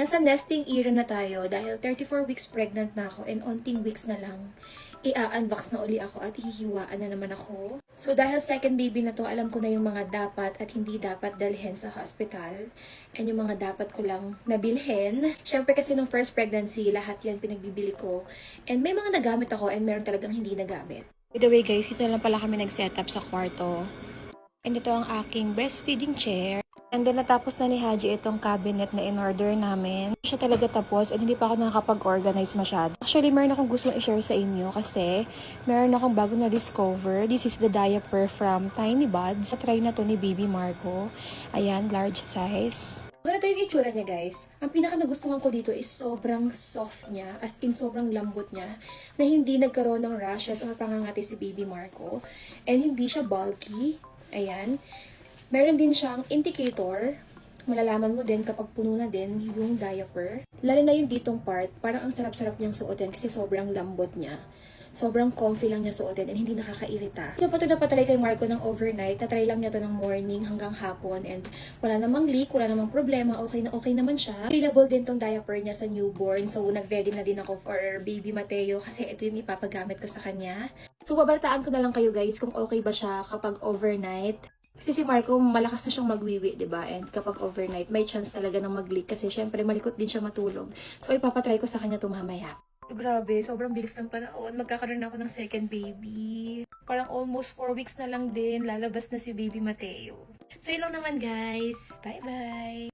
Nasa nesting era na tayo dahil 34 weeks pregnant na ako and onting weeks na lang i-unbox na uli ako at hihiwaan na naman ako. So dahil second baby na to, alam ko na yung mga dapat at hindi dapat dalhin sa hospital and yung mga dapat ko lang nabilhin. Syempre kasi nung first pregnancy, lahat yan pinagbibili ko and may mga nagamit ako and meron talagang hindi nagamit. By the way guys, dito lang pala kami nag-setup sa kwarto. And ito ang aking breastfeeding chair. And then, natapos na ni Haji itong cabinet na in-order namin. Hindi siya talaga tapos at hindi pa ako nakakapag-organize masyado. Actually, meron akong gustong i-share sa inyo kasi meron akong bago na-discover. This is the diaper from Tiny Buds. Try na to ni Baby Marco. Ayan, large size. Ganito yung itsura niya, guys. Ang pinaka nagustuhan ko dito is sobrang soft niya, as in sobrang lambot niya, na hindi nagkaroon ng rashes or pangangati si Baby Marco. And hindi siya bulky. Ayan. Meron din siyang indicator. Malalaman mo din kapag puno na din yung diaper. Lalo na yung ditong part, parang ang sarap-sarap niyang suotin kasi sobrang lambot niya. Sobrang comfy lang niya suotin and hindi nakakairita. Ito pa ito napatry kay Marco ng overnight. Natry lang niya to ng morning hanggang hapon and wala namang leak, wala namang problema. Okay naman siya. Available din tong diaper niya sa newborn. So nag-ready na din ako for baby Mateo kasi ito yung ipapagamit ko sa kanya. So babalitaan ko na lang kayo guys kung okay ba siya kapag overnight. Kasi si Marco, malakas na siyang magwiwi, diba? And kapag overnight, may chance talaga ng mag-leak kasi syempre malikot din siya matulog. So ipapatry ko sa kanya ito mamaya. Grabe, sobrang bilis ng panahon. Magkakaroon na ako ng second baby. Parang almost 4 weeks na lang din, lalabas na si baby Mateo. So yun lang naman guys. Bye-bye!